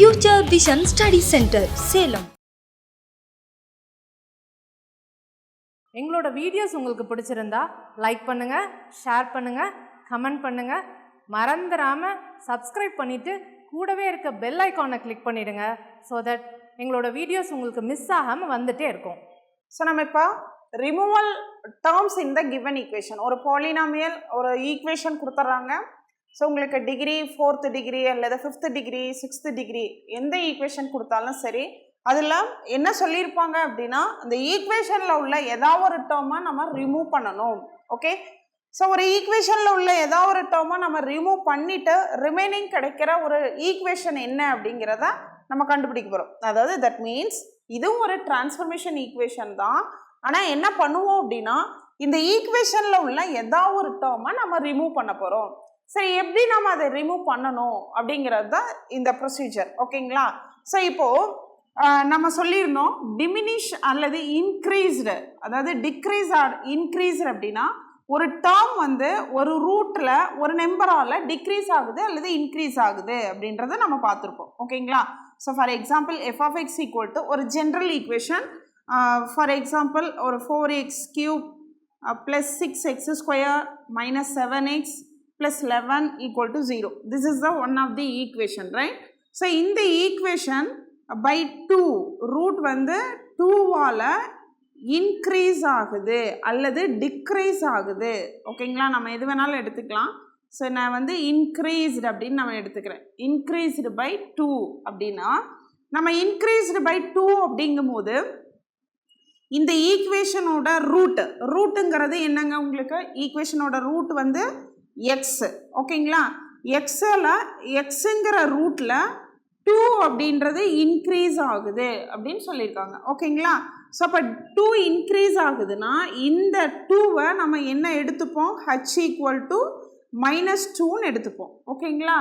Future Vision Study Center, Salem. எங்களோட videos உங்களுக்கு பிடிச்சிருந்தா லைக் பண்ணுங்க, ஷேர் பண்ணுங்க, கமெண்ட் பண்ணுங்க. மறந்துடாம சப்ஸ்கிரைப் பண்ணிட்டு கூடவே இருக்க பெல் ஐகானை கிளிக் பண்ணிடுங்க. ஸோ தட் எங்களோட வீடியோஸ் உங்களுக்கு மிஸ் ஆகாமல் வந்துட்டே இருக்கும். ஸோ நம்ம இப்போ removal terms in the given equation, ஒரு பாலினாமியல் ஒரு ஈக்குவேஷன் கொடுத்துட்றாங்க. ஸோ உங்களுக்கு டிகிரி 4th டிகிரி அல்லது 5th டிகிரி 6th டிகிரி எந்த ஈக்குவேஷன் கொடுத்தாலும் சரி, அதில் என்ன சொல்லியிருப்பாங்க அப்படின்னா அந்த ஈக்குவேஷனில் உள்ள ஏதாவது ஒரு டேர்மை நம்ம ரிமூவ் பண்ணணும். ஓகே, ஸோ ஒரு ஈக்குவேஷனில் உள்ள ஏதாவது ஒரு டேர்மை நம்ம ரிமூவ் பண்ணிவிட்டு ரிமைனிங் கிடைக்கிற ஒரு ஈக்குவேஷன் என்ன அப்படிங்கிறத நம்ம கண்டுபிடிக்க போகிறோம். அதாவது தட் மீன்ஸ் இதுவும் ஒரு டிரான்ஸ்ஃபர்மேஷன் ஈக்குவேஷன் தான். ஆனால் என்ன பண்ணுவோம் அப்படின்னா இந்த ஈக்குவேஷனில் உள்ள ஏதாவது ஒரு டேர்மை நம்ம ரிமூவ் பண்ண போகிறோம். சரி, எப்படி நம்ம அதை ரிமூவ் பண்ணணும் அப்படிங்கிறது தான் இந்த ப்ரொசீஜர். ஓகேங்களா? ஸோ இப்போது நம்ம சொல்லியிருந்தோம் டிமினிஷ் அல்லது இன்க்ரீஸ்டு, அதாவது டிக்ரீஸ் ஆர் இன்க்ரீஸ்டு அப்படின்னா ஒரு டேர்ம் வந்து ஒரு ரூட்டில் ஒரு நம்பரால் டிக்ரீஸ் ஆகுது அல்லது இன்க்ரீஸ் ஆகுது அப்படின்றத நம்ம பார்த்துருப்போம். ஓகேங்களா? So for example F of X equal to ஒரு ஜென்ரல் ஈக்குவேஷன். ஃபார் எக்ஸாம்பிள் ஒரு 4x³ + 6x² - 7x + 11 = 0. This is the one of the equation, right? So in the equation by 2 root வந்து 2வால் இன்க்ரீஸ் ஆகுது அல்லது டிக்ரீஸ் ஆகுது. ஓகேங்களா? நம்ம எது வேணாலும் எடுத்துக்கலாம். ஸோ நான் வந்து இன்க்ரீஸ்டு அப்படின்னு நம்ம எடுத்துக்கிறேன். இன்க்ரீஸ்டு பை 2 அப்படின்னா நம்ம இன்க்ரீஸ்டு பை 2 அப்படிங்கும்போது இந்த ஈக்குவேஷனோட ரூட்டுங்கிறது என்னங்க? உங்களுக்கு ஈக்குவேஷனோட ரூட் வந்து எக்ஸ். ஓகேங்களா? எக்ஸுங்கிற ரூட்டில் 2 அப்படின்றது இன்க்ரீஸ் ஆகுது அப்படின்னு சொல்லியிருக்காங்க. ஓகேங்களா? ஸோ அப்போ 2 இன்க்ரீஸ் ஆகுதுன்னா இந்த 2வை நம்ம என்ன எடுத்துப்போம்? h = -2ன்னு எடுத்துப்போம். ஓகேங்களா?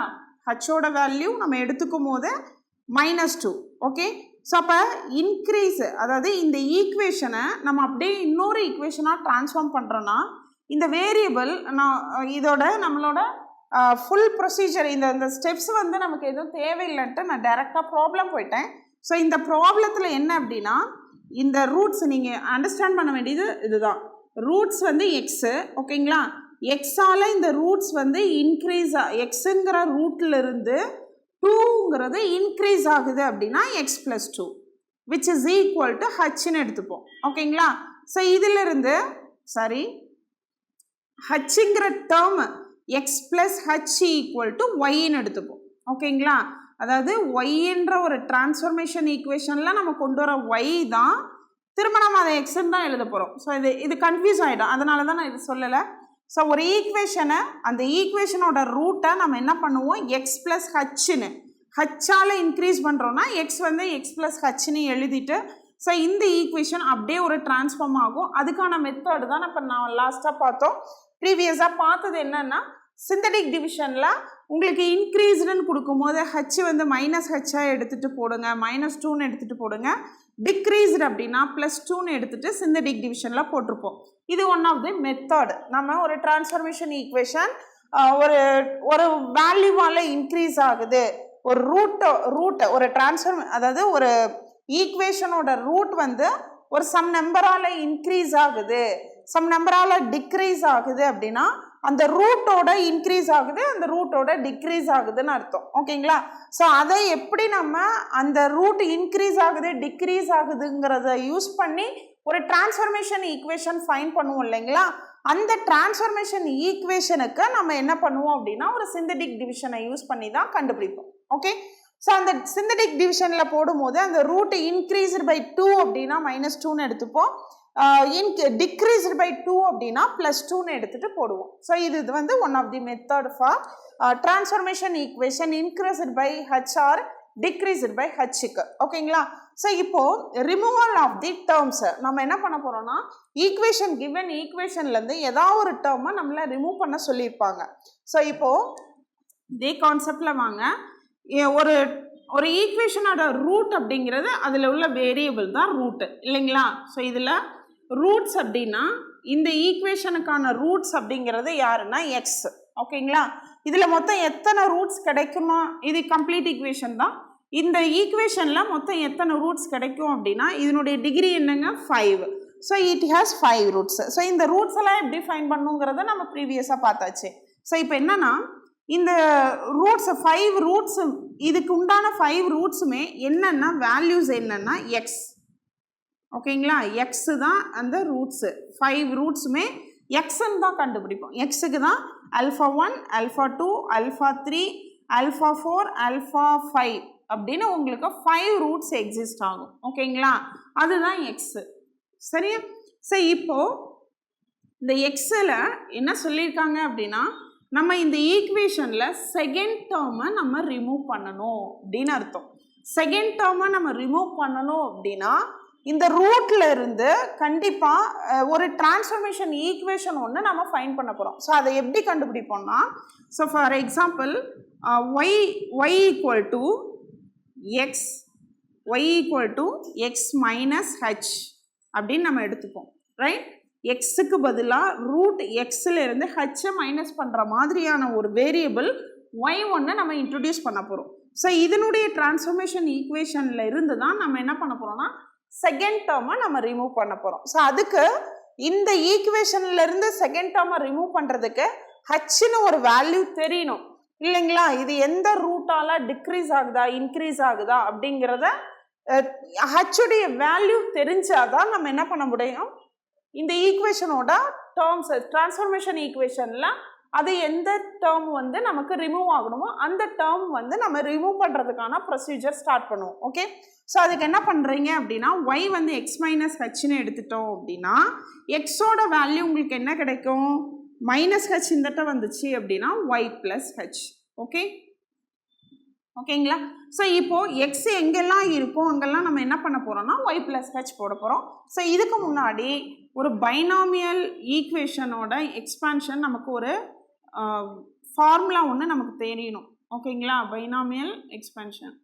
ஹச்சோட வேல்யூ நம்ம எடுத்துக்கும் போது -2. ஓகே, ஸோ அப்போ இன்க்ரீஸ், அதாவது இந்த ஈக்குவேஷனை நம்ம அப்படியே இன்னொரு ஈக்குவேஷனாக ட்ரான்ஸ்ஃபார்ம் பண்ணுறோன்னா இந்த வேரியபிள் இதோட நம்மளோட ஃபுல் ப்ரொசீஜர் இந்த ஸ்டெப்ஸ் வந்து நமக்கு எதுவும் தேவையில்லைன்ட்டு நான் டைரெக்டாக ப்ராப்ளம் போயிட்டேன். ஸோ இந்த ப்ராப்ளத்தில் என்ன அப்படின்னா இந்த ரூட்ஸ் நீங்கள் அண்டர்ஸ்டாண்ட் பண்ண வேண்டியது இதுதான். ரூட்ஸ் வந்து எக்ஸு. ஓகேங்களா? எக்ஸால் இந்த ரூட்ஸ் வந்து இன்க்ரீஸ் எக்ஸுங்கிற ரூட்டிலிருந்து 2ங்கிறது இன்க்ரீஸ் ஆகுது அப்படின்னா x + 2 which is equal to hன்னு எடுத்துப்போம். ஓகேங்களா? ஸோ இதிலிருந்து ஹச்சுங்கிற டேர்ம் x + h = yன்னு எடுத்துப்போம். ஓகேங்களா? அதாவது ஒய்ன்ற ஒரு டிரான்ஸ்ஃபர்மேஷன் ஈக்குவேஷனில் நம்ம கொண்டு வர ஒய் தான் திரும்ப நம்ம அதை எக்ஸ்ன்னு தான் எழுத போகிறோம். ஸோ இது கன்ஃபியூஸ் ஆகிடும், அதனால தான் நான் இது சொல்லலை. ஸோ ஒரு ஈக்குவேஷனை அந்த ஈக்குவேஷனோட ரூட்டை நம்ம என்ன பண்ணுவோம்? x + hன்னு ஹச்சால் இன்க்ரீஸ் பண்ணுறோன்னா எக்ஸ் வந்து x + hன்னு எழுதிட்டு ஸோ இந்த ஈக்குவேஷன் அப்படியே ஒரு டிரான்ஸ்ஃபார்ம் ஆகும். அதுக்கான மெத்தடு தான் இப்போ நான் லாஸ்ட்டாக பார்த்தோம். ப்ரீவியஸாக பார்த்தது என்னென்னா சிந்தடிக் டிவிஷனில் உங்களுக்கு இன்க்ரீஸ்டுன்னு கொடுக்கும்போது ஹச் வந்து -ஹச்சாக எடுத்துகிட்டு போடுங்க, -2ன்னு எடுத்துகிட்டு போடுங்க. டிக்ரீஸ்டு அப்படின்னா +2ன்னு எடுத்துகிட்டு சிந்தடிக் டிவிஷனில் போட்டிருப்போம். இது ஒன் ஆஃப் தி மெத்தட். நம்ம ஒரு டிரான்ஸ்ஃபர்மேஷன் ஈக்குவேஷன் ஒரு வேல்யூவால் இன்க்ரீஸ் ஆகுது, ஒரு ரூட்டை ஒரு அதாவது ஒரு ஈக்குவேஷனோட ரூட் வந்து ஒரு சம் நம்பரால் இன்க்ரீஸ் ஆகுது, சம் நம்பரால் டிக்ரீஸ் ஆகுது அப்படின்னா அந்த ரூட்டோட இன்க்ரீஸ் ஆகுது, அந்த ரூட்டோட டிக்ரீஸ் ஆகுதுன்னு அர்த்தம். ஓகேங்களா? ஸோ அதை எப்படி நம்ம அந்த ரூட் இன்க்ரீஸ் ஆகுது டிக்ரீஸ் ஆகுதுங்கிறத யூஸ் பண்ணி ஒரு டிரான்ஸ்ஃபர்மேஷன் ஈக்குவேஷன் ஃபைண்ட் பண்ணுவோம் இல்லைங்களா? அந்த டிரான்ஸ்ஃபர்மேஷன் ஈக்குவேஷனுக்கு நம்ம என்ன பண்ணுவோம் அப்படின்னா ஒரு சிந்தடிக் டிவிஷனை யூஸ் பண்ணி தான் கண்டுபிடிப்போம். ஓகே, ஸோ அந்த சிந்தடிக் டிவிஷனில் போடும்போது அந்த ரூட் இன்க்ரீஸ்டு பை 2 அப்படின்னா -2ன்னு எடுத்துப்போம், டிக்ரீஸ்டு பை 2 அப்படின்னா +2ன்னு எடுத்துகிட்டு போடுவோம். ஸோ இது வந்து one of the method for transformation equation increased by h or decreased by hக்கு. ஓகேங்களா? ஸோ இப்போது ரிமூவல் ஆஃப் தி டேர்ம்ஸ் நம்ம என்ன பண்ண போகிறோம்னா ஈக்குவேஷன் கிவன் ஈக்குவேஷன்லேருந்து ஏதாவது ஒரு டேர்மை நம்மளை ரிமூவ் பண்ண சொல்லியிருப்பாங்க. ஸோ இப்போது இதே கான்செப்டில் வாங்க. ஒரு ஈக்குவேஷனோட ரூட் அப்படிங்கிறது அதில் உள்ள வேரியபிள் தான் ரூட்டு இல்லைங்களா? ஸோ இதில் ரூட்ஸ் அப்படின்னா இந்த ஈக்குவேஷனுக்கான ரூட்ஸ் அப்படிங்கிறது யாருன்னா எக்ஸ். ஓகேங்களா? இதில் மொத்தம் எத்தனை ரூட்ஸ் கிடைக்குமா? இது கம்ப்ளீட் ஈக்குவேஷன் தான். இந்த ஈக்குவேஷனில் மொத்தம் எத்தனை ரூட்ஸ் கிடைக்கும் அப்படின்னா இதனுடைய டிகிரி என்னங்க 5. So it has 5 roots. So இந்த ரூட்ஸ் எல்லாம் எப்படி ஃபைன் பண்ணுங்கிறத நம்ம ப்ரீவியஸாக பார்த்தாச்சு. ஸோ இப்போ என்னன்னா இந்த ரூட்ஸ் 5 ரூட்ஸ் இதுக்கு உண்டான 5 ரூட்ஸுமே என்னென்னா வேல்யூஸ் என்னென்னா எக்ஸ். ஓகேங்களா, எக்ஸு தான் அந்த ரூட்ஸு. 5 ரூட்ஸுமே எக்ஸ்ன்னு தான் கண்டுபிடிப்போம். எக்ஸுக்கு தான் alpha 1, alpha 2, alpha 3, alpha 4, alpha 5 அப்படின்னு உங்களுக்கு 5 ரூட்ஸ் எக்ஸிஸ்ட் ஆகும். ஓகேங்களா, அதுதான் எக்ஸு. சரியா? சரி, இப்போது இந்த எக்ஸில் என்ன சொல்லியிருக்காங்க அப்படின்னா நம்ம இந்த ஈக்குவேஷனில் செகண்ட் டேர்மை நம்ம ரிமூவ் பண்ணணும் அப்படின்னு அர்த்தம். செகண்ட் டேர்மை நம்ம ரிமூவ் பண்ணணும் அப்படின்னா இந்த ரூட்ல இருந்து கண்டிப்பாக ஒரு டிரான்ஸ்ஃபர்மேஷன் ஈக்குவேஷன் ஒன்று நம்ம ஃபைண்ட் பண்ண போகிறோம். ஸோ அதை எப்படி கண்டுபிடிப்போம்னா, so for example y equal to x, y equal to x minus h அப்படின்னு நம்ம எடுத்துப்போம். ரைட்? எக்ஸுக்கு பதிலாக ரூட் எக்ஸில் இருந்து ஹெச்சை மைனஸ் பண்ணுற மாதிரியான ஒரு வேரியபிள் ஒய் ஒன்று நம்ம இன்ட்ரடியூஸ் பண்ண போகிறோம். ஸோ இதனுடைய டிரான்ஸ்ஃபர்மேஷன் ஈக்குவேஷனில் இருந்து தான் நம்ம என்ன பண்ண போகிறோம்னா செகண்ட் டேர்மை நம்ம ரிமூவ் பண்ண போகிறோம். ஸோ அதுக்கு இந்த ஈக்குவேஷன்லேருந்து செகண்ட் டேர்மை ரிமூவ் பண்ணுறதுக்கு ஹச்னு ஒரு வேல்யூ தெரியணும் இல்லைங்களா? இது எந்த ரூட்டால் டிக்ரீஸ் ஆகுதா இன்க்ரீஸ் ஆகுதா அப்படிங்கிறத ஹச்சுடைய வேல்யூ தெரிஞ்சாதான் நம்ம என்ன பண்ண முடியும், இந்த ஈக்குவேஷனோட டேர்ம்ஸ் டிரான்ஸ்ஃபர்மேஷன் ஈக்குவேஷனில் அது எந்த டேர்ம் வந்து நமக்கு ரிமூவ் ஆகணுமோ அந்த டேர்ம் வந்து நம்ம ரிமூவ் பண்ணுறதுக்கான ப்ரொசீஜர் ஸ்டார்ட் பண்ணுவோம். ஓகே, ஸோ அதுக்கு என்ன பண்ணுறீங்க அப்படின்னா ஒய் வந்து எக்ஸ் மைனஸ் ஹெச்னு எடுத்துட்டோம் அப்படின்னா எக்ஸோட வேல்யூ உங்களுக்கு என்ன கிடைக்கும், மைனஸ் ஹெச் இந்தட்ட வந்துச்சு அப்படின்னா ஒய் ப்ளஸ் ஹெச். ஓகே, ஓகேங்களா? ஸோ இப்போது எக்ஸ் எங்கெல்லாம் இருக்கும் அங்கெல்லாம் நம்ம என்ன பண்ண போகிறோம்னா ஒய் ப்ளஸ் ஹெச் போட போகிறோம். ஸோ இதுக்கு முன்னாடி ஒரு பைனாமியல் ஈக்குவேஷனோட எக்ஸ்பான்ஷன் நமக்கு ஒரு ஃபார்முலா ஒன்று நமக்கு தெரியணும். ஓகேங்களா, பைனாமியல் எக்ஸ்பான்ஷன்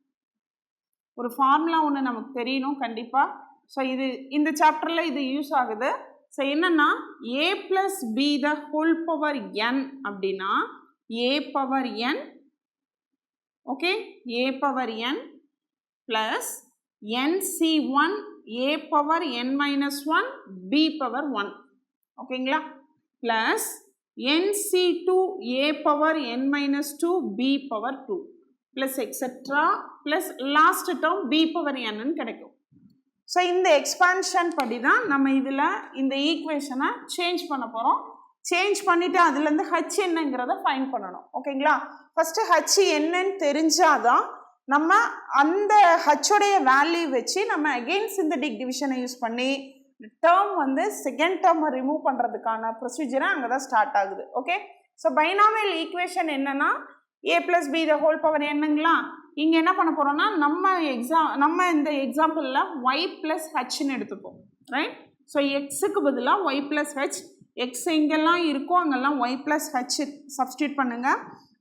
ஒரு ஃபார்முலா ஒன்று நமக்கு தெரியணும் கண்டிப்பாக. ஸோ இது இந்த சாப்டரில் இது யூஸ் ஆகுது. ஸோ என்னென்னா a plus b the whole power n அப்படின்னா a power n, okay, a power n plus NC1 a power n minus 1 b power 1, ஓகேங்களா, plus NC2 a power n minus 2 b power 2 plus etcetera plus last term b power n கிடைக்கும். So இந்த expansion படி தான் நம்ம இதில் இந்த ஈக்குவேஷனை change பண்ண போகிறோம். சேஞ்ச் பண்ணிவிட்டு அதுலேருந்து ஹச் என்னங்கிறத ஃபைண்ட் பண்ணணும். ஓகேங்களா, ஃபஸ்ட்டு ஹச் என்னன்னு தெரிஞ்சாதான் நம்ம அந்த ஹச்சோடைய வேல்யூ வச்சு நம்ம அகெயின் சிந்தடிக் டிவிஷனை யூஸ் பண்ணி டேர்ம் வந்து செகண்ட் டேர்மை ரிமூவ் பண்ணுறதுக்கான ப்ரொசீஜரை அங்கே தான் ஸ்டார்ட் ஆகுது. ஓகே, ஸோ பைனாமியல் ஈக்குவேஷன் என்னன்னா a plus b the whole power என்னங்களா, இங்கே என்ன பண்ண போகிறோம்னா நம்ம இந்த எக்ஸாம்பிளில் ஒய் ப்ளஸ் ஹச்ன்னு எடுத்துப்போம். ரைட்? ஸோ எக்ஸுக்கு பதிலாக ஒய் ப்ளஸ் ஹெச், எக்ஸ் எங்கெல்லாம் இருக்கோ அங்கெல்லாம் ஒய் ப்ளஸ் ஹச் சப்ஸ்டியூட் பண்ணுங்கள்.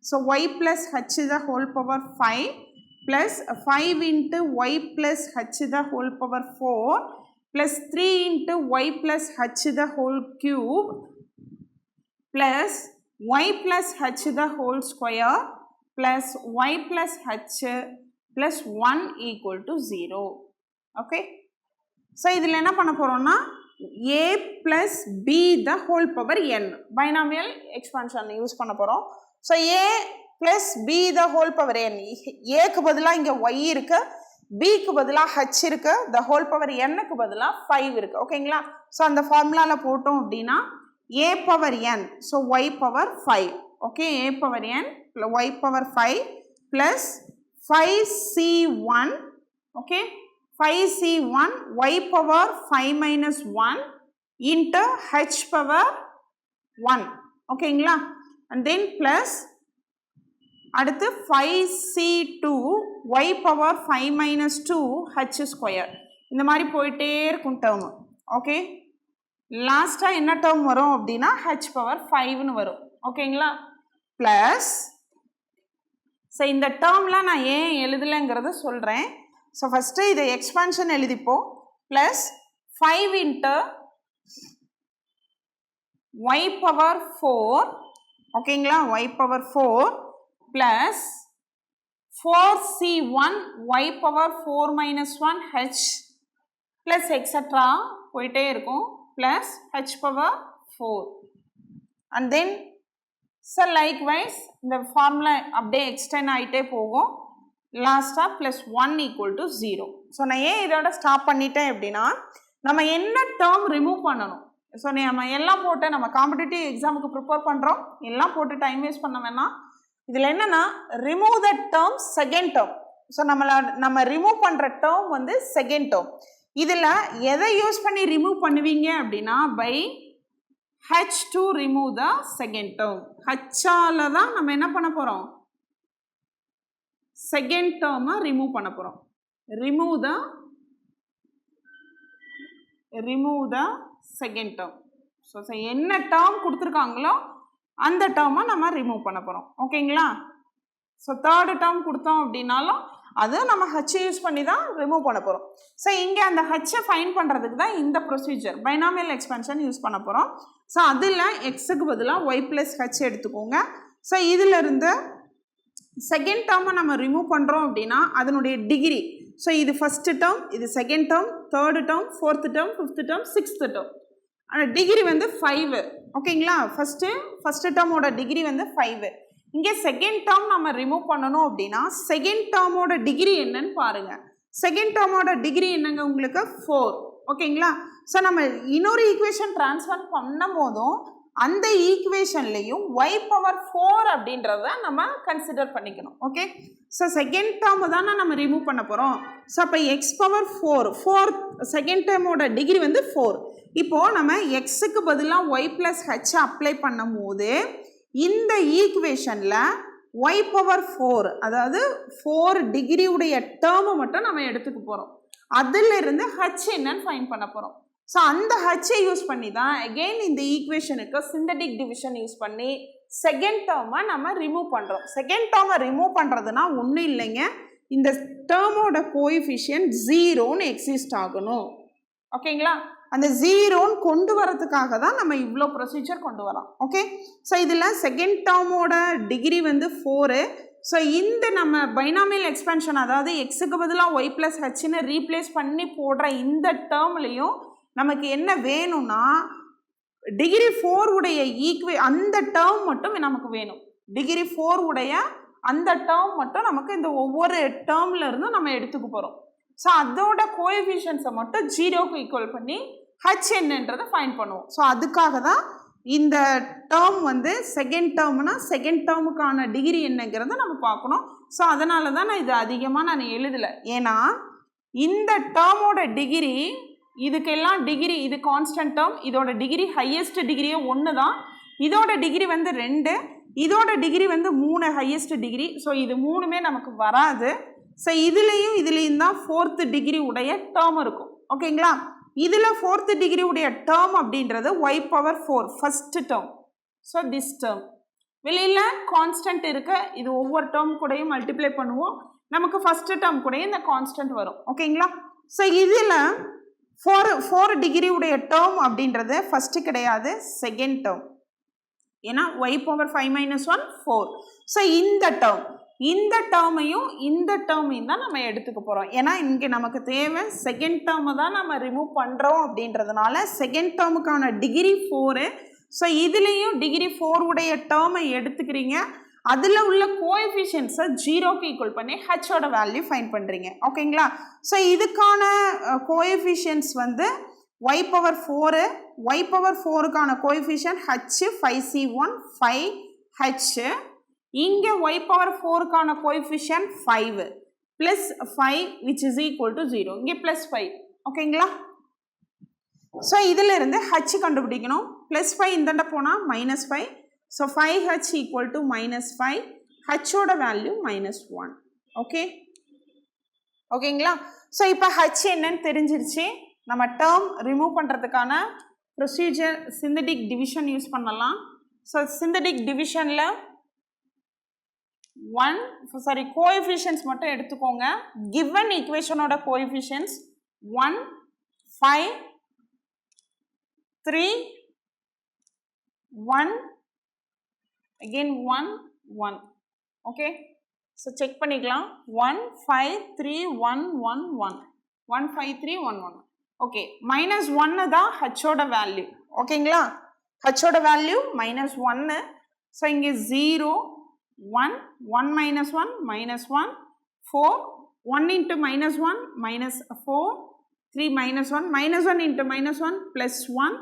So y plus h the whole power 5 plus 5 into y plus h the whole power 4 plus 3 into y plus h the whole cube plus y plus h the whole square plus y plus h plus 1 equal to 0. Okay, so இதில் என்ன பண்ண போகிறோம்னா a plus b the whole power n binomial expansion use பண்ண போகிறோம். So a plus b the whole power n, ஏக்கு பதிலாக இங்கே Y இருக்கு, பிக்கு பதிலாக ஹச் இருக்கு, த ஹோல் பவர் என்னுக்கு பதிலாக 5 இருக்கு. ஓகேங்களா, ஸோ அந்த ஃபார்முலாவில் போட்டோம் அப்படின்னா a power n, so y power 5. Okay, a power n y power 5 plus 5c1, okay, 5c1 y power 5 minus 1 into h power 1. ஓகேங்களா, அண்ட் தென் ப்ளஸ் அடுத்து 5c2 y power 5 minus 2 h square. இந்த மாதிரி போயிட்டே இருக்கும் term. Okay, லாஸ்ட்டாக என்ன term வரும் அப்படின்னா h பவர் 5ன்னு வரும். ஓகேங்களா, ப்ளஸ் ஸோ இந்த டேர்ம்லாம் நான் ஏன் எழுதலைங்கிறத சொல்கிறேன். ஸோ ஃபஸ்ட்டு இதை எக்ஸ்பான்ஷன் எழுதிப்போம். ப்ளஸ் 5 இன்ட்டு y பவர் 4, ஓகேங்களா, y power 4 plus 4c1 y power 4 minus 1 h plus etc. போயிட்டே இருக்கும் plus h power 4 and then so likewise இந்த ஃபார்முலா அப்படியே எக்ஸ்டெண்ட் ஆகிட்டே போகும் லாஸ்ட்டாக ப்ளஸ் 1 equal to 0. ஸோ நான் ஏன் இதோட ஸ்டாப் பண்ணிட்டேன் அப்படின்னா நம்ம என்ன டேர்ம் ரிமூவ் பண்ணணும். ஸோ நம்ம எல்லாம் போட்டு நம்ம காம்படிட்டிவ் எக்ஸாமுக்கு ப்ரிப்பேர் பண்ணுறோம், எல்லாம் போட்டு டைம் வேஸ்ட் பண்ண வேணாம். இதில் என்னென்னா remove the term second term. So நம்ம ரிமூவ் பண்ணுற டேர்ம் வந்து செகண்ட் டேர்ம். இதில் எதை யூஸ் பண்ணி ரிமூவ் பண்ணுவீங்க அப்படின்னா by h to remove the second term. h-ஆல தான் நம்ம என்ன பண்ண போகிறோம், செகண்ட் டேர்மை ரிமூவ் பண்ண போகிறோம். Remove the second term. So என்ன டேர்ம் கொடுத்துருக்காங்களோ அந்த டேர்மை நம்ம ரிமூவ் பண்ண போகிறோம். ஓகேங்களா? ஸோ தேர்டு டேர்ம் கொடுத்தோம் அப்படின்னாலும் அது நம்ம ஹச்சை யூஸ் பண்ணி தான் ரிமூவ் பண்ண போகிறோம். ஸோ இங்கே அந்த ஹச்சை ஃபைன் பண்ணுறதுக்கு தான் இந்த ப்ரொசீஜர் பைனாமியல் எக்ஸ்பென்ஷன் யூஸ் பண்ண போகிறோம். ஸோ அதில் எக்ஸுக்கு பதிலாக ஒய் ப்ளஸ் ஹச் எடுத்துக்கோங்க. ஸோ இதிலிருந்து செகண்ட் டேர்மை நம்ம ரிமூவ் பண்ணுறோம் அப்படின்னா அதனுடைய டிகிரி. ஸோ இது ஃபஸ்ட்டு டேர்ம், இது second term, third term, fourth term, fifth term, sixth term. ஆனால் டிகிரி வந்து 5. ஓகேங்களா? ஃபஸ்ட்டு டேர்மோட டிகிரி வந்து 5. இங்கே செகண்ட் டேர்ம் நம்ம ரிமூவ் பண்ணணும் அப்படின்னா செகண்ட் டேர்மோட டிகிரி என்னன்னு பாருங்கள். செகண்ட் டேர்மோட டிகிரி என்னங்க உங்களுக்கு 4. ஓகேங்களா? ஸோ நம்ம இன்னொரு ஈக்குவேஷன் ட்ரான்ஸ்ஃபர் பண்ணும் போதும் அந்த ஈக்குவேஷன்லையும் ஒய் பவர் 4 அப்படின்றத நம்ம கன்சிடர் பண்ணிக்கணும். ஓகே, ஸோ செகண்ட் டேர்ம் தானே நம்ம ரிமூவ் பண்ண போகிறோம். ஸோ அப்போ எக்ஸ் பவர் 4 செகண்ட் டேர்மோட டிகிரி வந்து 4. இப்போது நம்ம எக்ஸுக்கு பதிலாக ஒய் ப்ளஸ் ஹெச் அப்ளை பண்ணும் போது இந்த ஈக்குவேஷனில் ஒய் பவர் 4 அதாவது 4 டிகிரி உடைய டேர்மை மட்டும் நம்ம எடுத்துக்க போகிறோம். அதிலிருந்து ஹச் என்னன்னு ஃபைன் பண்ண போகிறோம். ஸோ அந்த ஹச்சை யூஸ் பண்ணி தான் அகெயின் இந்த ஈக்குவேஷனுக்கு சிந்தட்டிக் டிவிஷன் யூஸ் பண்ணி செகண்ட் டேர்மை நம்ம ரிமூவ் பண்ணுறோம். செகண்ட் டேர்மை ரிமூவ் பண்ணுறதுனா ஒன்றும் இல்லைங்க, இந்த டேர்மோட கோஎஃபிஷியன்ட் 0ன்னு எக்ஸிஸ்ட் ஆகணும். ஓகேங்களா? அந்த 0ன்னு கொண்டு வரதுக்காக தான் நம்ம இவ்வளோ ப்ரொசீஜர் கொண்டு வரோம். ஓகே, ஸோ இதில் செகண்ட் டேர்மோட டிகிரி வந்து 4. ஸோ இந்த நம்ம பைனாமியல் எக்ஸ்பென்ஷன் அதாவது எக்ஸுக்கு பதிலாக ஒய் ப்ளஸ் ஹெச்னு ரீப்ளேஸ் பண்ணி போடுற இந்த டேர்ம்லையும் நமக்கு என்ன வேணும்னா டிகிரி 4 உடைய அந்த டேர்ம் மட்டும் நமக்கு வேணும். டிகிரி 4 உடைய அந்த டேர்ம் மட்டும் நமக்கு இந்த ஒவ்வொரு டேர்ம்ல இருந்தும் நம்ம எடுத்துக்க போகிறோம். ஸோ அதோட கோஎஃபிஷியன்ஸை மட்டும் 0க்கு ஈக்குவல் பண்ணி ஹச் என்னன்றதை ஃபைன் பண்ணுவோம். ஸோ அதுக்காக தான் இந்த டேர்ம் வந்து செகண்ட் டேர்ம்னா செகண்ட் டேர்முக்கான டிகிரி என்னங்கிறத நம்ம பார்க்கணும். ஸோ அதனால தான் நான் இது அதிகமாக நான் எழுதலை. ஏன்னா இந்த டேர்மோட டிகிரி இதுக்கெல்லாம் டிகிரி இது கான்ஸ்டன்ட் டேர்ம், இதோட டிகிரி ஹையஸ்ட் டிகிரியே 1 தான், இதோட டிகிரி வந்து 2, இதோட டிகிரி வந்து 3 ஹையஸ்ட் டிகிரி. ஸோ இது 3மே நமக்கு வராது. ஸோ இதுலேயும் தான் 4th டிகிரி உடைய டேர்ம் இருக்கும். ஓகேங்களா? இதில் 4th டிகிரி உடைய டேர்ம் அப்படின்றது y power 4 first term. So this term வெளியில் கான்ஸ்டன்ட் இருக்க இது ஒவ்வொரு டேர்ம் கூடயும் மல்டிப்ளை பண்ணுவோம், நமக்கு ஃபஸ்ட்டு டேர்ம் கூடயும் இந்த கான்ஸ்டன்ட் வரும். ஓகேங்களா? ஸோ இதில் 4 டிகிரி உடைய டேர்ம் அப்படின்றது ஃபஸ்ட்டு கிடையாது, செகண்ட் டேர்ம். ஏன்னா ஒய் பவர் 5 - 1 4. ஸோ இந்த டேர்மையும் இந்த டேர்மையும் தான் நம்ம எடுத்துக்க போகிறோம். ஏன்னா இங்கே நமக்கு தேவை செகண்ட் டேர்மை தான் நம்ம ரிமூவ் பண்ணுறோம் அப்படின்றதுனால செகண்ட் டேர்முக்கான டிகிரி 4. ஸோ இதுலேயும் டிகிரி 4 உடைய டேர்மை எடுத்துக்கிறீங்க, அதில் உள்ள கோஎஃபிஷியன்ஸை 0க்கு ஈக்குவல் பண்ணி ஹச்சோட வேல்யூ ஃபைன் பண்ணுறீங்க. ஓகேங்களா? ஸோ இதுக்கான கோஎஃபிஷியன்ஸ் வந்து ஒய் பவர் 4. ஒய் பவர் 4க்கான கோஎஃபிஷியன்ட் ஹச் 5c1 5h. இங்கே ஒய் பவர் 4க்கான coefficient 5 plus 5 which is equal to 0. இங்கே ப்ளஸ் 5. ஓகேங்களா? ஸோ இதிலிருந்து ஹச் கண்டுபிடிக்கணும். ப்ளஸ் 5 இந்தாண்ட போனால் -5. So 5h equal to -5. ஹச்சோட வேல்யூ -1. ஓகேங்களா? ஸோ இப்போ ஹச் என்னன்னு தெரிஞ்சிருச்சு. நம்ம டேர்ம் ரிமூவ் பண்ணுறதுக்கான ப்ரொசீஜர் சிந்தட்டிக் டிவிஷன் யூஸ் பண்ணலாம். ஸோ சிந்தட்டிக் டிவிஷனில் கோஎஃபிஷியன்ஸ் மட்டும் எடுத்துக்கோங்க. கிவன் ஈக்குவேஷனோட coefficients 1 5 3 1 again 1 1. Okay, so check பண்ணிக்கலாம். 1 5 3 1 1 1 1 5 3 1 1. ஓகே, -1 தான் ஹச்சோட வேல்யூ. ஓகேங்களா, ஹச்சோட வேல்யூ -1. ஸோ இங்கே 0 1 1 -1 -1 4 1 into -1 -4 3 -1 -1 into -1 +1.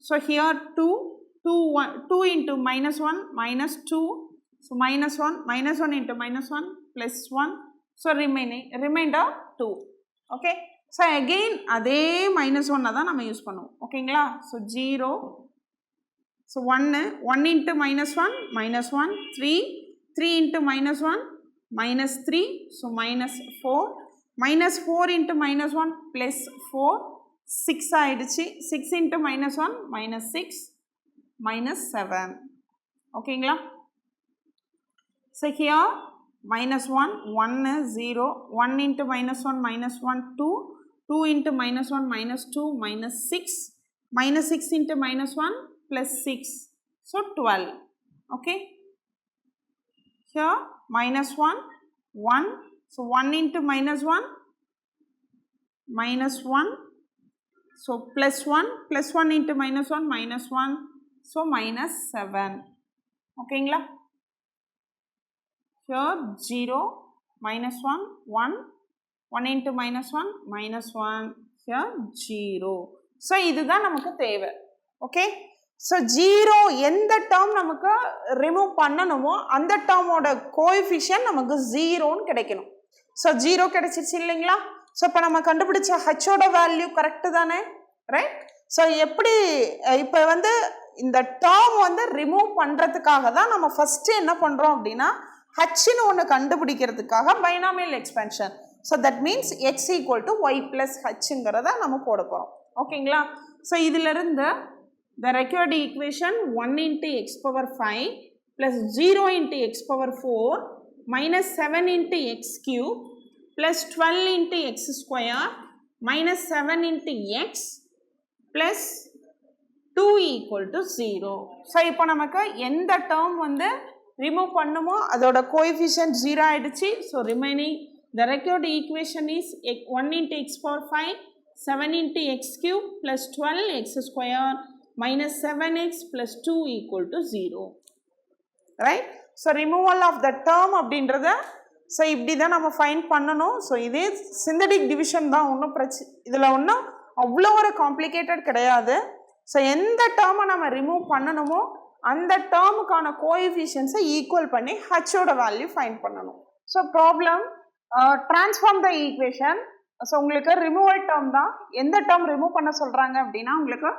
So here 2 into -1 -2. So -1 -1 into -1 +1. So remainder 2. Okay. So again அதே -1 தான் நம்ம யூஸ் பண்ணுவோம். ஓகேங்களா. So 0. So 1 into -1 -1 3 into -1 -3. So -4 -4 into -1 +4 6 ஆயிடுச்சு. 6 into -1 -6 -7. ஓகேங்களா. So here -1 1 0 1 into -1 -1 2 2 into -1 -2 -6 -6 into -1 +6. So 12. Okay. Here -1 1. So 1 into -1 -1. So +1 into -1 -1. So -7. ஓகேங்களா. Here 0 -1 1 1 into -1 -1. Here 0. So இதுதான் நமக்கு தேவை. ஓகே. ஸோ 0 எந்த டேர்ம் நமக்கு ரிமூவ் பண்ணணுமோ அந்த டேர்மோட கோஎஃபிஷியன்ட் நமக்கு 0ன்னு கிடைக்கணும். ஸோ 0 கிடைச்சிருச்சு இல்லைங்களா. ஸோ இப்போ நம்ம கண்டுபிடிச்ச ஹச்சோட வேல்யூ கரெக்டு தானே, ரைட். ஸோ எப்படி இப்போ வந்து இந்த டேர்ம் வந்து ரிமூவ் பண்ணுறதுக்காக தான் நம்ம ஃபஸ்ட்டு என்ன பண்ணுறோம் அப்படின்னா ஹச்ன்னு ஒன்று கண்டுபிடிக்கிறதுக்காக binomial expansion. So that means x = y + ஹச்ங்கிறத நம்ம போட போகிறோம். ஓகேங்களா. ஸோ இதிலிருந்து the required equation 1 into x power 5 plus 0 into x power 4 minus 7 into x cube plus 12 into x square minus 7 into x plus 2 = 0. So இப்போ நமக்கு எந்த term வந்து ரிமூவ் பண்ணுமோ அதோட கோஎஃபிஷியன்ட் 0 ஆயிடுச்சு. So remaining the required equation is 1 into x power 5 7 into x cube plus 12 x square minus 7x plus 2 = 0. Right. So removal of the term அப்படின்றத so இப்படி தான் நம்ம ஃபைண்ட் பண்ணணும். ஸோ இதே சிந்தடிக் டிவிஷன் தான், ஒன்றும் இதில் ஒன்றும் அவ்வளோ ஒரு காம்ப்ளிகேட்டட் கிடையாது. ஸோ எந்த டேர்மை நம்ம ரிமூவ் பண்ணணுமோ அந்த டேர்முக்கான கோஎஃபிஷியன்ஸை ஈக்குவல் பண்ணி ஹச்சோட வேல்யூ ஃபைண்ட் பண்ணணும். So problem transform the equation. So உங்களுக்கு ரிமூவல் டேர்ம் தான். எந்த டேர்ம் ரிமூவ் பண்ண சொல்கிறாங்க அப்படின்னா உங்களுக்கு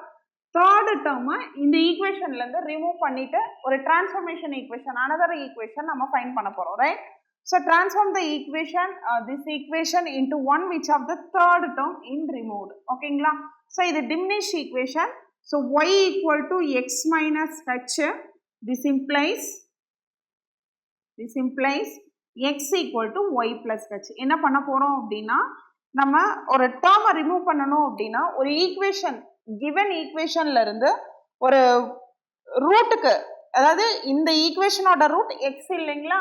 தேர்டு டேர்மை இந்த ஈக்குவேஷன்லேருந்து ரிமூவ் பண்ணிவிட்டு ஒரு டிரான்ஸ்ஃபர்மேஷன் ஈக்குவேஷன் அனதர் ஈக்குவேஷன் நம்ம ஃபைண்ட் பண்ண போகிறோம், right. So transform the equation this equation into one which of the third term in removed. ஓகேங்களா. ஸோ இது diminish equation. So y = x minus h. This implies x = y plus h. என்ன பண்ண போகிறோம் அப்படின்னா நம்ம ஒரு டேர்மை ரிமூவ் பண்ணணும் அப்படின்னா ஒரு ஈக்குவேஷன் கிவன் ஈக்குவேஷன்ல இருந்து ஒரு ரூட்டுக்கு, அதாவது இந்த ஈக்குவேஷனோட ரூட் எக்ஸ் இல்லைங்களா,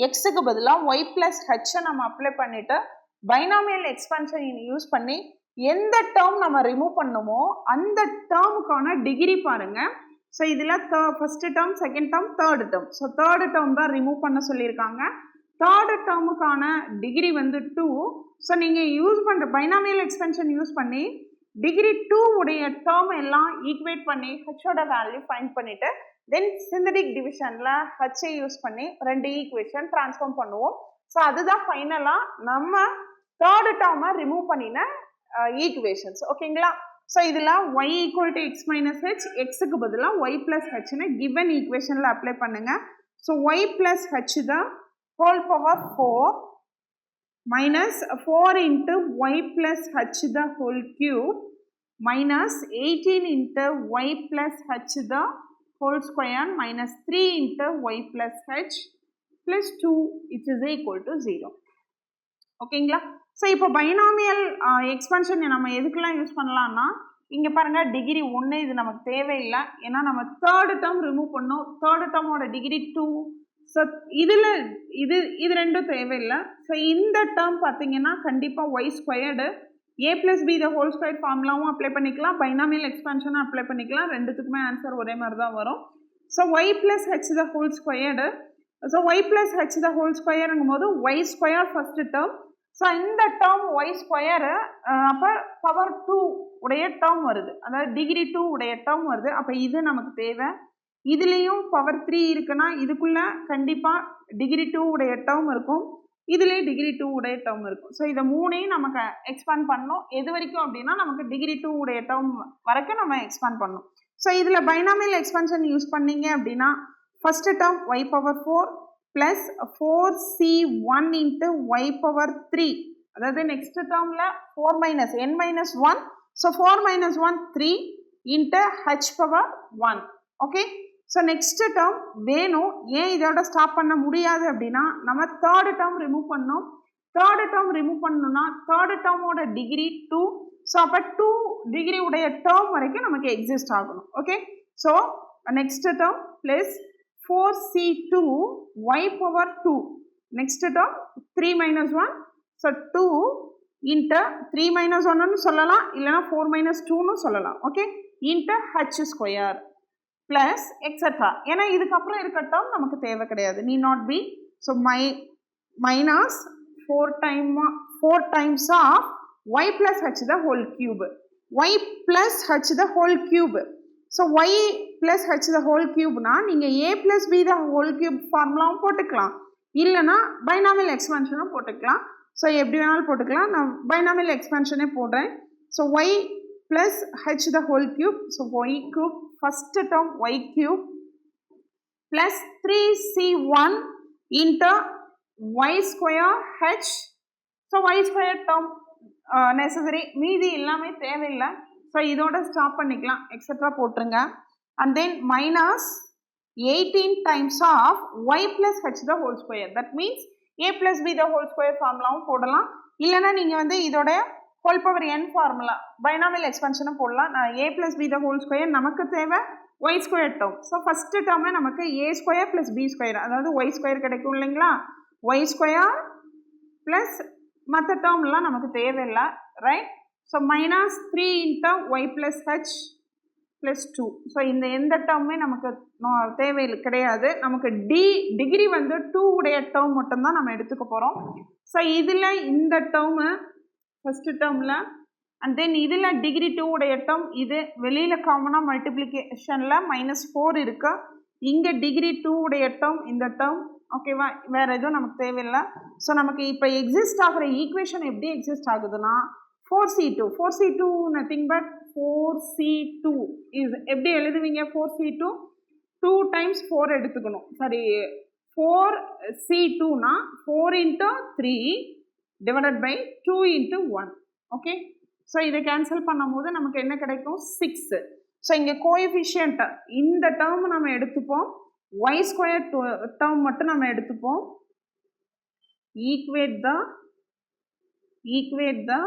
எக்ஸுக்கு பதிலாக ஒய் பிளஸ் ஹெச்சை நம்ம அப்ளை பண்ணிட்டு பைனாமியல் எக்ஸ்பென்ஷன் யூஸ் பண்ணி எந்த டேர்ம் நம்ம ரிமூவ் பண்ணுமோ அந்த டேர்முக்கான டிகிரி பாருங்க. ஸோ இதில் first term, second term, third term. So third term தான் ரிமூவ் பண்ண சொல்லியிருக்காங்க. தேர்ட் டேர்முக்கான டிகிரி வந்து 2. ஸோ நீங்கள் யூஸ் பண்ணுற பைனாமியல் எக்ஸ்பென்ஷன் யூஸ் பண்ணி டிகிரி 2 உடைய டேர்ம் எல்லாம் ஈக்குவேட் பண்ணி ஹச்சோட வேல்யூ ஃபைண்ட் பண்ணிட்டு தென் சிந்தடிக் டிவிஷனில் ஹச்சை யூஸ் பண்ணி ரெண்டு ஈக்குவேஷன் ட்ரான்ஸ்ஃபார்ம் பண்ணுவோம். ஸோ அதுதான் ஃபைனலாக நம்ம தேர்ட் டேர்மை ரிமூவ் பண்ணின ஈக்குவேஷன்ஸ். ஓகேங்களா. ஸோ இதில் y = x minus h, எக்ஸுக்கு பதிலாக y plus hன்னு கிவன் ஈக்குவேஷனில் அப்ளை பண்ணுங்க. ஸோ y plus h தான் whole power 4 minus 4 into y plus h the whole cube minus 18 into y plus h the whole square minus 3 into y plus h plus 2 which is equal to 0. ஓகேங்களா. So இப்போ binomial எக்ஸ்பென்ஷன் நம்ம எதுக்கெல்லாம் use பண்ணலாம்னா இங்கே பாருங்க degree 1 இது நமக்கு தேவையில்லை, ஏன்னா நம்ம தேர்ட் டேர்ம் ரிமூவ் பண்ணோம். தேர்ட் டேர்மோட டிகிரி 2, ஸோ இதில் இது ரெண்டும் தேவையில்லை. ஸோ இந்த டேர்ம் பார்த்தீங்கன்னா கண்டிப்பாக y squared a plus b the whole square ஃபார்முலாவும் அப்ளை பண்ணிக்கலாம், பைனாமியல் எக்ஸ்பான்ஷனும் அப்ளை பண்ணிக்கலாம், ரெண்டுத்துக்குமே ஆன்சர் ஒரே மாதிரி தான் வரும். So y plus h the whole squared, so y plus h the whole ஸ்கொயருங்கும் போது y square first term. So இந்த டேர்ம் ஒய் ஸ்கொயரு அப்போ பவர் 2 உடைய டேர்ம் வருது, அதாவது டிகிரி 2 உடைய டேர்ம் வருது. அப்போ இது நமக்கு தேவை. இதுலேயும் பவர் 3 இருக்குன்னா இதுக்குள்ளே கண்டிப்பாக டிகிரி 2 உடைய டேர்ம் இருக்கும், இதுலேயே டிகிரி 2 உடைய டேர்ம் இருக்கும். ஸோ இதை மூணையும் நமக்கு எக்ஸ்பேண்ட் பண்ணணும். எது வரைக்கும் அப்படின்னா நமக்கு டிகிரி 2 உடைய டேர்ம் வரைக்கும் நம்ம எக்ஸ்பேண்ட் பண்ணணும். ஸோ இதில் பைனாமியல் எக்ஸ்பென்ஷன் யூஸ் பண்ணீங்க அப்படின்னா first term y power 4 plus 4c1 into y power 3, அதாவது நெக்ஸ்ட் டேர்மில் 4 minus n minus 1, so 4 minus 1 3 into h power 1. Okay, so next term வேணும். ஏன் இதோட ஸ்டாப் பண்ண முடியாது அப்படின்னா நம்ம தேர்டு டேர்ம் ரிமூவ் பண்ணோம். தேர்டு டேர்ம் ரிமூவ் பண்ணணும்னா தேர்டு டேர்மோட டிகிரி 2, ஸோ அப்போ 2 டிகிரி உடைய டேர்ம் வரைக்கும் நமக்கு எக்ஸிஸ்ட் ஆகணும். Okay, so next term plus 4c2 y power 2, next term 3 minus 1, so 2 into 3 minus 1ன்னு சொல்லலாம், இல்லைனா 4 மைனஸ் 2ன்னு சொல்லலாம். Okay, into h square plus extra. ஏன்னா இதுக்கப்புறம் இருக்க டேர்ம் நமக்கு தேவை கிடையாது, need not be. So minus 4 times of y plus h the whole cube, y plus h the whole cube. So y plus h the whole cube na நீங்க a plus b the whole cube ஃபார்முலாவும் போட்டுக்கலாம், இல்லைனா binomial எக்ஸ்பென்ஷனும் போட்டுக்கலாம். So எப்படி வேணாலும் போட்டுக்கலாம், நான் binomial எக்ஸ்பென்ஷனே போடுறேன். So y plus h the whole cube, so y cube first term y cube plus 3c1 into y square h. So y square term necessary, மீதி எல்லாமே தேவையில்லை. ஸோ இதோட ஸ்டாப் பண்ணிக்கலாம், எக்ஸட்ரா போட்டுருங்க. And then minus 18 times of y plus h the whole square, that means a plus b the whole square ஃபார்முலாவும் போடலாம், இல்லைனா நீங்கள் வந்து இதோட whole power n formula binomial எக்ஸ்பென்ஷனும் போடலாம். நான் a plus b the whole square, நமக்கு தேவை y square term. So first டேர்மே நமக்கு a square plus b square, அதாவது ஒய் ஸ்கொயர் கிடைக்கும் இல்லைங்களா, ஒய் ஸ்கொயர் ப்ளஸ் மற்ற டேர்ம்லாம் நமக்கு தேவையில்லை, right. So minus 3 into y plus h plus 2. So இந்த எந்த டேர்மே நமக்கு தேவையில்லை கிடையாது, நமக்கு டிகிரி வந்து 2 உடைய டேர்ம் மட்டும்தான் நம்ம எடுத்துக்க போகிறோம். ஸோ இதில் இந்த டேர்மு ஃபஸ்ட்டு டேர்மில், அண்ட் தென் இதில் டிகிரி 2 உடைய டேர்ம், இது வெளியில் காமனாக மல்டிப்ளிகேஷனில் -4 இருக்கு, இங்கே டிகிரி 2 உடைய டேர்ம் இந்த டேர்ம். ஓகேவா, வேறு எதுவும் நமக்கு தேவையில்லை. ஸோ நமக்கு இப்போ எக்ஸிஸ்ட் ஆகிற ஈக்குவேஷன் எப்படி எக்ஸிஸ்ட் ஆகுதுன்னா 4c2 nothing but 4c2 is எப்படி எழுதுவீங்க, 4c2 2 டைம்ஸ் 4 எடுத்துக்கணும், சாரி 4c2னா 4 into 3 divided by 2 into 1. Okay, so இதை கேன்சல் பண்ணும் போது நமக்கு என்ன கிடைக்கும், 6. ஸோ இங்கே கோஎஃபிஷியன்ட் இந்த டேர்ம் நம்ம எடுத்துப்போம், y square term மட்டும் நம்ம எடுத்துப்போம், equate the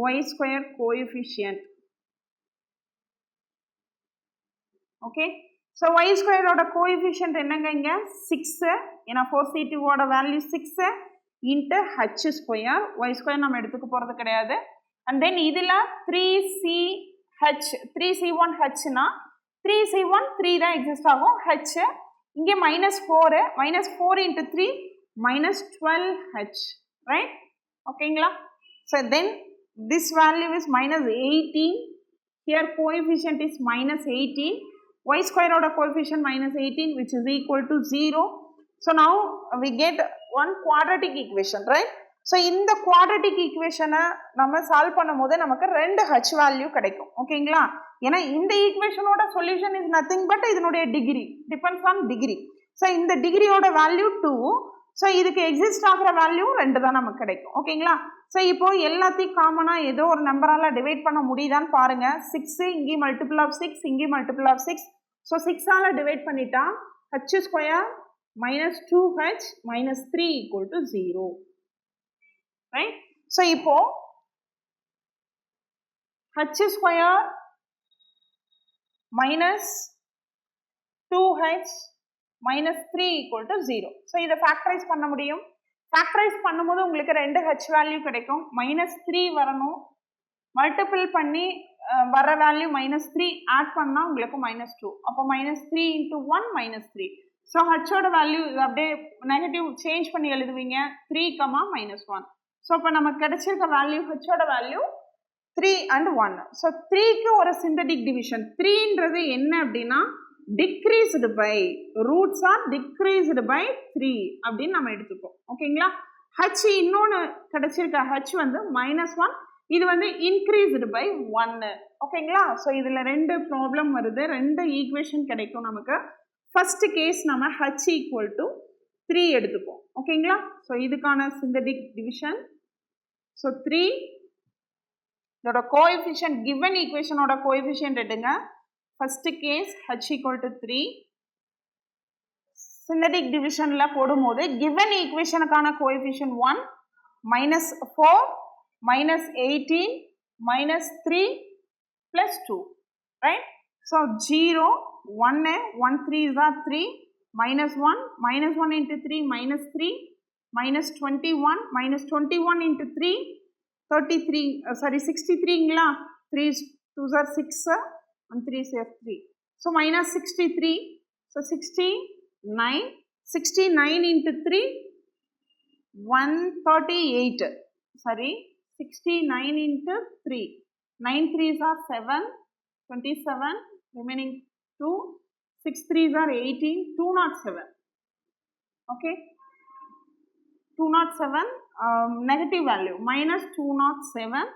y square coefficient. Okay, so y square ஓட கோஎஃபிஷியன்ட் என்னங்க, இங்கே 6, ஏன்னா 4c2 ஓட value 6 into h square, y square நம்ம எடுத்துக்க போகிறது கிடையாது. அண்ட் தென் இதில் 3c1hனா 3c1 3 தான் எக்ஸிஸ்ட் ஆகும், h இங்கே -4 இன்ட்டு 3 -12h, ரைட். ஓகேங்களா, so then this value is -18, here coefficient is -18, y square oda coefficient -18 which is equal to 0. So now we get one quadratic equation, right. So இந்த quadratic equation நம்ம solve பண்ணும்போது நமக்கு 2 h value கிடைக்கும். ஓகேங்களா, ஏன்னா இந்த ஈக்குவேஷனோட solution is nothing but இதனுடைய degree depends on degree. So இந்த டிகிரியோட வேல்யூ 2, ஸோ இதுக்கு எக்ஸிஸ்ட் ஆகிற வேல்யூ 2 தான் நமக்கு கிடைக்கும். ஓகேங்களா, ஸோ இப்போ எல்லாத்தையும் காமனாக ஏதோ ஒரு நம்பரால் டிவைட் பண்ண முடியுதான்னு பாருங்க. 6 இங்கே மல்டிபிள் ஆஃப் 6, இங்கே மல்டிபிள் ஆஃப் 6. ஸோ 6ஆல் டிவைட் பண்ணிட்டா h square -2h -3 equal to 0, right. So இப்போ h square -2h minus 3 equal to 0. So இதை factorize பண்ண முடியும். factorize பண்ணும்போது உங்களுக்கு 2 h வேல்யூ கிடைக்கும். minus 3 வரணும். மல்டிபிள் பண்ணி வர வேல்யூ minus 3 ஆட் பண்ணா உங்களுக்கு minus 2. அப்போ minus 3 into 1 minus 3. So ஹச்சோட value இது அப்படியே நெகட்டிவ் சேஞ்ச் பண்ணி எழுதுவீங்க 3, minus 1. ஸோ இப்போ நமக்கு கிடைச்சிருக்க வேல்யூ ஹச்சோட வேல்யூ 3 and 1. ஸோ 3க்கு ஒரு சிந்தடிக் டிவிஷன் 3ன்றது என்ன அப்படின்னா decreased by roots are decreased by 3 அப்படின்னு நம்ம எடுத்துப்போம். ஓகேங்களா? ஹச் இன்னொன்று கிடைச்சிருக்க ஹச் வந்து -1, இது வந்து இன்க்ரீஸ்டு பை 1. ஓகேங்களா? ஸோ இதில் 2 ப்ராப்ளம் வருது, 2 ஈக்குவேஷன் கிடைக்கும் நமக்கு. ஃபர்ஸ்ட் கேஸ் நம்ம h equal to 3 எடுத்துப்போம். ஓகேங்களா? ஸோ இதுக்கான சிந்தடிக் டிவிஷன். ஸோ 3 இதோட கோஎஃபிஷியன்ட் கிவன் ஈக்குவேஷனோட கோஎஃபிஷியன்ட் எடுங்க. First case h equal to 3 synthetic டிவிஷனில் போடும்போது கிவன் ஈக்குவேஷனுக்கான coefficient 1, -4, -18, -3 plus 2, right? So 0, 1, 1 3s are 3, -1 into 3, -3, -21 into 3, 33, 63 ingla, 3 2s are 6, and 3s are 3. So -63, so 69 into 3, 138, sorry, 69 into 3, 9 3s are 7, 27, remaining 2, 6 3s are 18, 207. Okay, 207 negative value -207.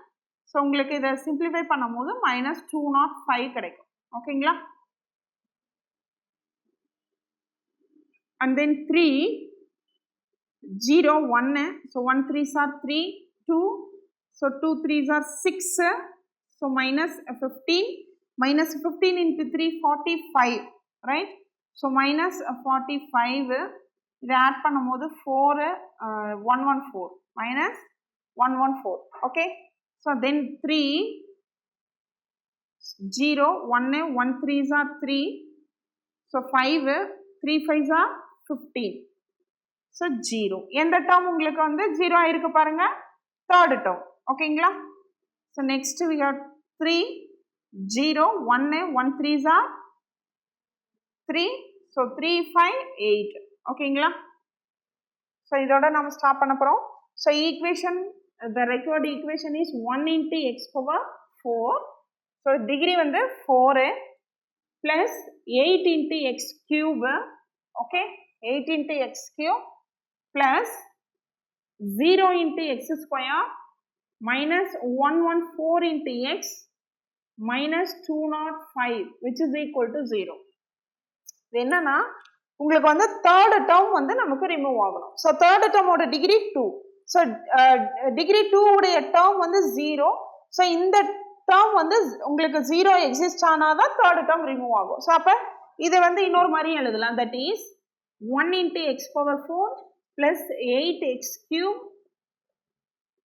So உங்களுக்கு இதை simplify பண்ணும்போது -205 கிடைக்கும். ஓகேங்களா? And then 3, 0, 1, so 1 3s are 3, 2, so 2 3s are 6, so -15 into 3, 45, right? So -45 இதை add பண்ணும்போது 4, 114, -114. okay? So then 3, 0, 1, 1 3s are 3, so 5, 3 5s are 15, so 0. எந்த term உங்களுக்கு வந்து 0 ஆயிருக்கு பாருங்க, தேர்ட் டேர்ம். ஓகேங்களா? so next we have 3, 0, 1, 1 3s are 3, so 3 5 8. ஓகேங்களா? So இதோட நம்ம ஸ்டாப் பண்ண போகிறோம். So equation the required equation is 1 into x power 4. so degree வந்து 4 plus 8 into x cube. okay, 8 into x cube plus 0 into x square minus 114 into x minus 205 which is equal to 0. இது என்னன்னா உங்களுக்கு வந்து third term வந்து நமக்கு remove ஆகணும். So third டேர்மோட degree 2. So degree 2 உடைய டேர்ம் வந்து 0. ஸோ இந்த டேர்ம் வந்து உங்களுக்கு 0 எக்ஸிஸ்ட் ஆனால் தான் தேர்ட் டேர்ம் ரிமூவ் ஆகும். ஸோ அப்போ இதை வந்து இன்னொரு மாதிரி எழுதலாம். That is 1 into x power 4 plus 8x cube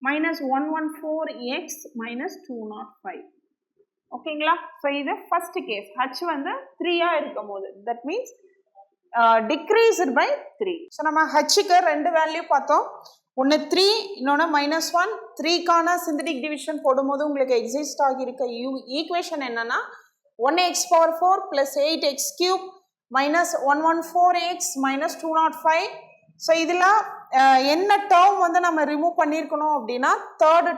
minus 114x minus 205. ஓகேங்களா? ஸோ இது ஃபர்ஸ்ட் கேஸ். h வந்து 3 இருக்கும் போது that means decreased by 3. So நம்ம ஹச்சுக்கு 2 வேல்யூ பார்த்தோம். ஒன்று 3, இன்னொன்று -1. 3க்கான சிந்தடிக் டிவிஷன் போடும்போது உங்களுக்கு எக்ஸிஸ்ட் ஆகியிருக்க ஈக்குவேஷன் என்னன்னா 1x power 4 plus 8x cube minus 114x minus 205. So இதில் என்ன டேர்ம் வந்து நம்ம ரிமூவ் பண்ணியிருக்கணும் அப்படின்னா தேர்ட்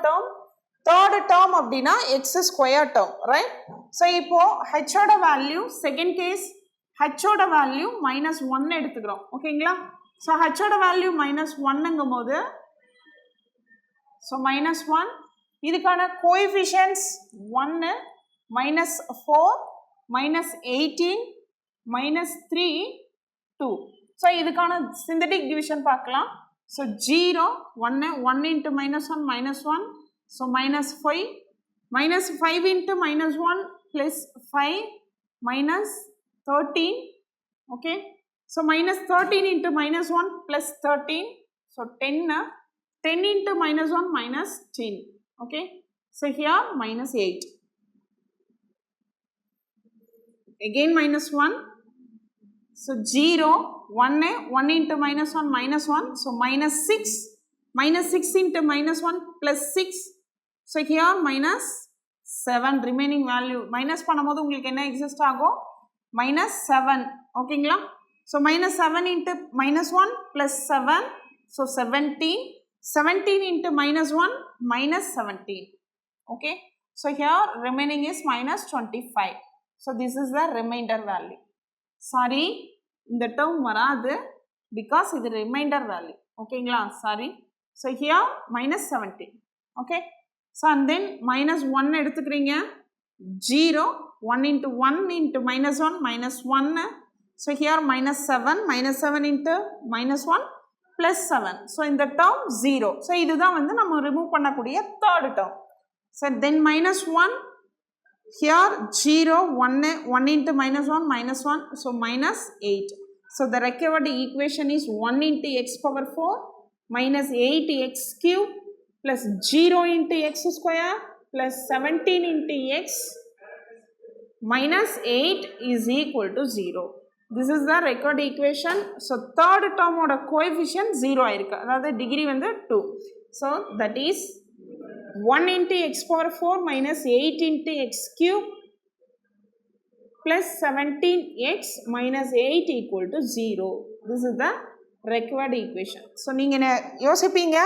டேர்ம் அப்படின்னா X square term, right? So இப்போ ஹெச்சோட வேல்யூ செகண்ட் கேஸ் ஹெச்சோட வேல்யூ -1 எடுத்துக்கிறோம். ஓகேங்களா? ஸோ ஹெச்சோட வேல்யூ -1ங்கும் போது ஸோ -1 இதுக்கான கோஎஃபிஷியன்ட்ஸ் 1, -4, -18, -3, 2. ஸோ இதுக்கான சிந்தடிக் டிவிஷன் பார்க்கலாம். So 0, 1 into -1 -1, so -5, -5 into -1 plus 5 -13. okay, so -13 into -1 plus 13, so 10 into -1 -10. okay, so here-- again -1, So 0, 1, 1 into minus 1, minus 1. So minus 6. Minus 6 into minus 1 plus 6. So here minus 7 remaining value. Minus பண்ணும்போது உங்களுக்கு என்ன exist ஆகும்? Minus 7. ஓகேங்களா? So minus 7 into minus 1 plus 7. So 17. 17 into minus 1 minus 17. Okay. So here remaining is minus 25. So this is the remainder value. Sorry, இந்த term வராது because இது remainder value. ஓகேங்களா? Sorry. So here minus 17. Okay. So and then minus 1 எடுத்துக்கிறீங்க. 0. 1 into 1 into minus 1 minus 1. So here minus 7. Minus 7 into minus 1 plus 7. So in the term 0. So இதுதான் வந்து நம்ம remove பண்ணக்கூடிய third term. So then minus 1. Here 0, 1 into minus 1, minus 1, so minus 8. So the recovered equation is 1 into x power 4 minus 8x cube plus 0 into x square plus 17 into x minus 8 is equal to 0. This is the record equation. So third term oda coefficient 0 ஆயிருக்கு. அதாவது degree வந்து 2. So that is 1 into x power 4 minus 8 into x cube plus 17x minus 8 equal to 0. This is the required equation. So நீங்கள் யோசிப்பீங்க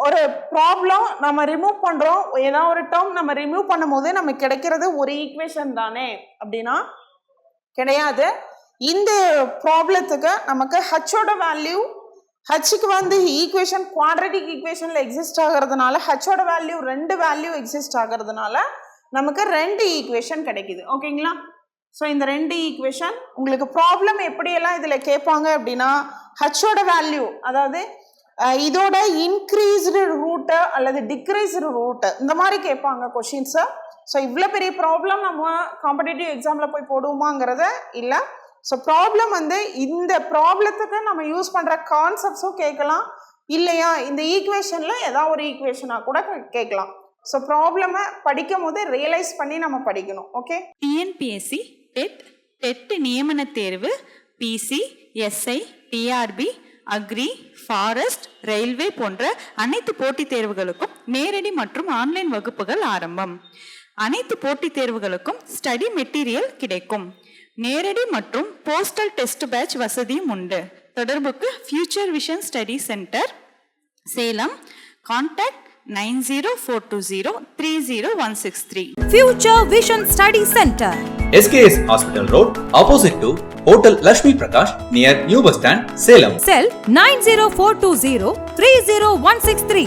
ஒரு problem நம்ம remove பண்ணுறோம், ஏதாவது ஒரு டேர்ம் நம்ம ரிமூவ் பண்ணும் போது நமக்கு கிடைக்கிறது ஒரு ஈக்குவேஷன் தானே அப்படின்னா கிடையாது. இந்த ப்ராப்ளத்துக்கு நமக்கு ஹச்சோட வேல்யூ ஹச்சுக்கு வந்து ஈக்குவேஷன் குவாட்ரட்டிக் ஈக்குவேஷனில் எக்ஸிஸ்ட் ஆகிறதுனால ஹச்சோட வேல்யூ 2 வேல்யூ எக்ஸிஸ்ட் ஆகிறதுனால நமக்கு 2 ஈக்குவேஷன் கிடைக்குது. ஓகேங்களா? ஸோ இந்த 2 ஈக்குவேஷன் உங்களுக்கு ப்ராப்ளம் எப்படியெல்லாம் இதில் கேட்பாங்க அப்படின்னா ஹச்சோட வேல்யூ அதாவது இதோட இன்க்ரீஸ்டு ரூட்டு அல்லது டிக்ரீஸ்டு ரூட்டு இந்த மாதிரி கேட்பாங்க கொஷின்ஸை. ஸோ இவ்வளோ பெரிய ப்ராப்ளம் நம்ம காம்படிட்டிவ் எக்ஸாமில் போய் போடுவோமாங்கிறத இல்லை. ஸோ ப்ராப்ளம் வந்து இந்த ப்ராப்ளத்துக்கு நம்ம யூஸ் பண்ணுற கான்செப்ட்ஸும் கேட்கலாம், இல்லையா இந்த ஈக்குவேஷனில் ஏதாவது ஒரு ஈக்குவேஷனாக கூட கேட்கலாம். ஸோ ப்ராப்ளமை படிக்கும் போது ரியலைஸ் பண்ணி நம்ம படிக்கணும். ஓகே. டிஎன்பிஎஸ்சி டெட் நியமன தேர்வு, PC, SI, TRB, agri, forest, railway போன்ற அனைத்து போட்டித் தேர்வுகளுக்கும் நேரடி மற்றும் ஆன்லைன் வகுப்புகள் ஆரம்பம். அனைத்து போட்டித் தேர்வுகளுக்கும் ஸ்டடி மெட்டீரியல் கிடைக்கும். நேரடி மற்றும் போஸ்டல் டெஸ்ட் பேட்ச் வசதியும் உண்டு. தொடர்புக்கு future vision study centre, Salem. Contact 9042030163. Future Vision Study Center. SKS Hospital Road, opposite to Hotel Lakshmi Prakash, near New Bus Stand, Salem. Cell 90420 30163.